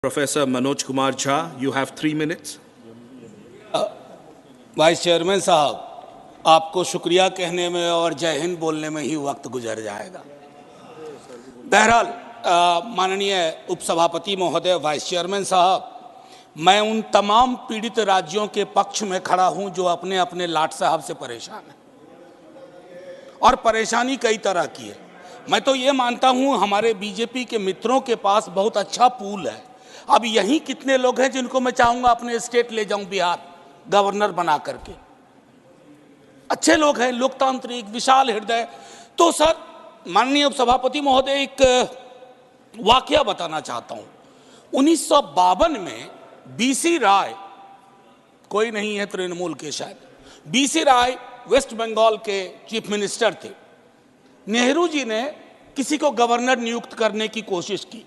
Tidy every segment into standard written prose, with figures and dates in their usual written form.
Professor Manoj Kumar Jha, you have 3 minutes. Vice chairman साहब, आपको शुक्रिया कहने में और जय हिंद बोलने में ही वक्त गुजर जाएगा। बहरहाल माननीय उपसभापति महोदय, वाइस चेयरमैन साहब, मैं उन तमाम पीड़ित राज्यों के पक्ष में खड़ा हूं जो अपने अपने लाट साहब से परेशान हैं, और परेशानी कई तरह की है। मैं तो ये मानता हूं हमारे बीजेपी के मित्रों के पास बहुत अच्छा पूल है। अब यहीं कितने लोग हैं जिनको मैं चाहूंगा अपने स्टेट ले जाऊं, बिहार गवर्नर बना करके। अच्छे लोग हैं, लोकतांत्रिक, विशाल हृदय। तो सर, माननीय उपसभापति महोदय, एक वाकया बताना चाहता हूं। 1952 में बीसी राय, कोई नहीं है तृणमूल के शायद, बीसी राय वेस्ट बंगाल के चीफ मिनिस्टर थे। नेहरू जी ने किसी को गवर्नर नियुक्त करने की कोशिश की,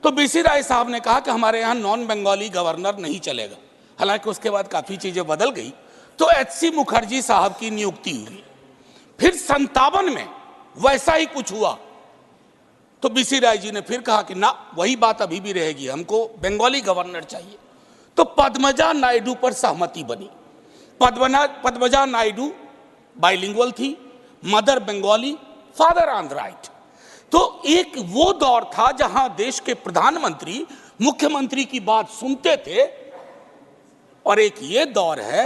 तो बीसी राय साहब ने कहा कि हमारे यहाँ नॉन बंगाली गवर्नर नहीं चलेगा। हालांकि उसके बाद काफी चीजें बदल गई, तो एचसी मुखर्जी साहब की नियुक्ति हुई। फिर 57 में वैसा ही कुछ हुआ, तो बीसी राय जी ने फिर कहा कि ना, वही बात अभी भी रहेगी, हमको बंगाली गवर्नर चाहिए। तो पद्मजा नायडू पर सहमति बनी। पद्मजा नायडू बाइलिंगुअल थी, मदर बंगाली, फादर आंध्राइट। तो एक वो दौर था जहां देश के प्रधानमंत्री मुख्यमंत्री की बात सुनते थे, और एक ये दौर है,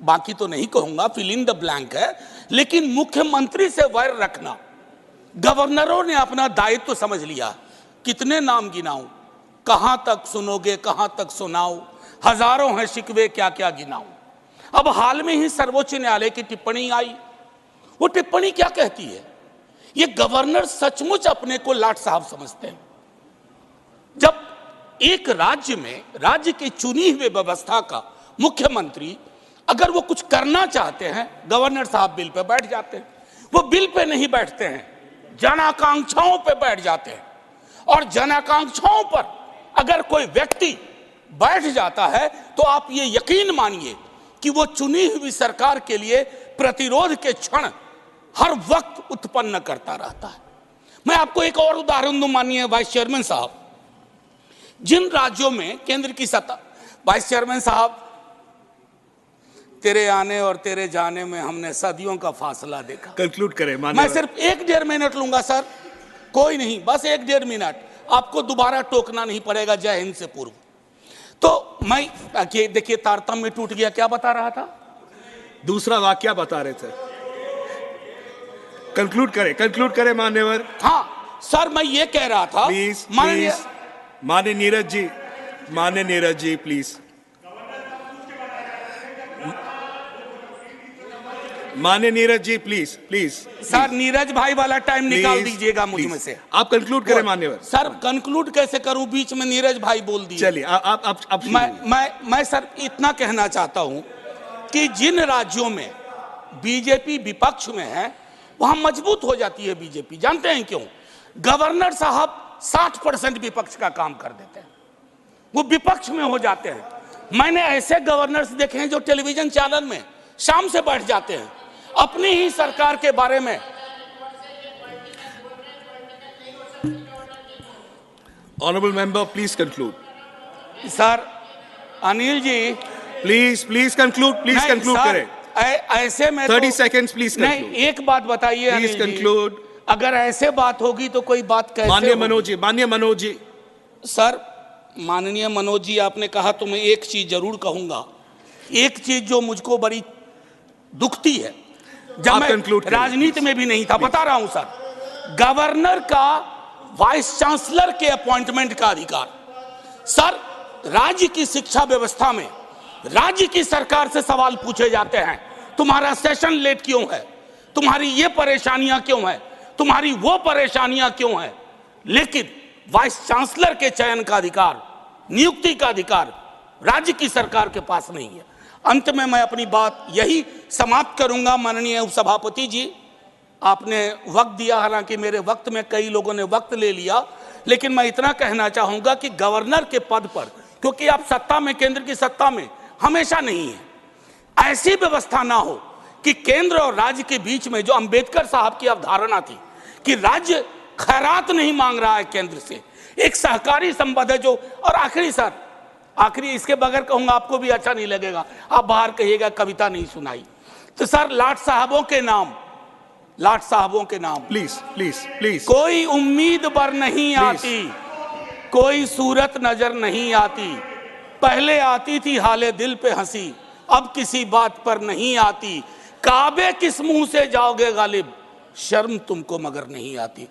बाकी तो नहीं कहूंगा, फिल इन द ब्लैंक है, लेकिन मुख्यमंत्री से वैर रखना। गवर्नरों ने अपना दायित्व समझ लिया। कितने नाम गिनाऊं, कहां तक सुनोगे, कहां तक सुनाऊं, हजारों हैं शिकवे, क्या क्या गिनाऊं। अब हाल में ही सर्वोच्च न्यायालय की टिप्पणी आई। वो टिप्पणी क्या कहती है? ये गवर्नर सचमुच अपने को लाट साहब समझते हैं। जब एक राज्य में राज्य की चुनी हुई व्यवस्था का मुख्यमंत्री अगर वो कुछ करना चाहते हैं, गवर्नर साहब बिल पे बैठ जाते हैं। वो बिल पे नहीं बैठते हैं, जन आकांक्षाओं पे बैठ जाते हैं। और जन आकांक्षाओं पर अगर कोई व्यक्ति बैठ जाता है, तो आप ये यकीन मानिए कि वो चुनी हुई सरकार के लिए प्रतिरोध के क्षण हर वक्त उत्पन्न करता रहता है। मैं आपको एक और उदाहरण दूं, माननीय वाइस चेयरमैन साहब। जिन राज्यों में केंद्र की सत्ता, वाइस चेयरमैन साहब, तेरे आने और तेरे जाने में हमने सदियों का फासला देखा। कंक्लूड करें माननीय। मैं सिर्फ 1-1.5 मिनट लूंगा सर, कोई नहीं, बस 1-1.5 मिनट। आपको दोबारा टोकना नहीं पड़ेगा जय हिंद से पूर्व। तो मैं देखिए, तारतम्य टूट गया। क्या बता रहा था? दूसरा वाक्य बता रहे थे। कंक्लूड करें मान्यवर। हाँ सर, मैं ये कह रहा था, प्लीज माननीय नीरज जी प्लीज। माननीय नीरज जी प्लीज। सर, नीरज भाई वाला टाइम निकाल दीजिएगा मुझ में से। आप कंक्लूड करें मान्यवर। सर, कंक्लूड कैसे करूं? बीच में नीरज भाई बोल दिए। चलिए आप मैं सर इतना कहना चाहता हूं कि जिन राज्यों में बीजेपी विपक्ष में है, वहां मजबूत हो जाती है बीजेपी। जानते हैं क्यों? गवर्नर साहब 60% विपक्ष का काम कर देते हैं, वो विपक्ष में हो जाते हैं। मैंने ऐसे गवर्नर्स देखे हैं जो टेलीविजन चैनल में शाम से बैठ जाते हैं, अपनी ही सरकार के बारे में। Honourable member please conclude. Sir, Anil ji please conclude करें। ऐसे में 30 सेकेंड्स प्लीज। नहीं, एक बात बताइए प्लीज कंक्लूड। अगर ऐसे बात होगी तो कोई बात कैसे? माननीय मनोज जी। सर, माननीय मनोज जी, आपने कहा तो मैं एक चीज जरूर कहूंगा। एक चीज जो मुझको बड़ी दुखती है, जब मैं राजनीति में भी नहीं था, बता रहा हूं सर, गवर्नर का वाइस चांसलर के अपॉइंटमेंट का अधिकार। सर, राज्य की शिक्षा व्यवस्था में राज्य की सरकार से सवाल पूछे जाते हैं, तुम्हारा सेशन लेट क्यों है, तुम्हारी ये परेशानियां क्यों है, तुम्हारी वो परेशानियां क्यों है। लेकिन वाइस चांसलर के चयन का अधिकार, नियुक्ति का अधिकार राज्य की सरकार के पास नहीं है। अंत में मैं अपनी बात यही समाप्त करूंगा। माननीय उपसभापति जी, आपने वक्त दिया, हालांकि मेरे वक्त में कई लोगों ने वक्त ले लिया, लेकिन मैं इतना कहना चाहूंगा कि गवर्नर के पद पर, क्योंकि आप सत्ता में, केंद्र की सत्ता में हमेशा नहीं है, ऐसी व्यवस्था ना हो कि केंद्र और राज्य के बीच में, जो अंबेडकर साहब की अवधारणा थी कि राज्य खैरात नहीं मांग रहा है केंद्र से, एक सहकारी संबंध है जो। और आखिरी सर, आखिरी इसके बगैर कहूंगा आपको भी अच्छा नहीं लगेगा, आप बाहर कहिएगा कविता नहीं सुनाई। तो सर लाट साहबों के नाम, लाट साहबों के नाम, प्लीज प्लीज प्लीज। कोई उम्मीद पर नहीं आती, कोई सूरत नजर नहीं आती, पहले आती थी हाले दिल पे हंसी, अब किसी बात पर नहीं आती, काबे किस मुंह से जाओगे गालिब, शर्म तुमको मगर नहीं आती।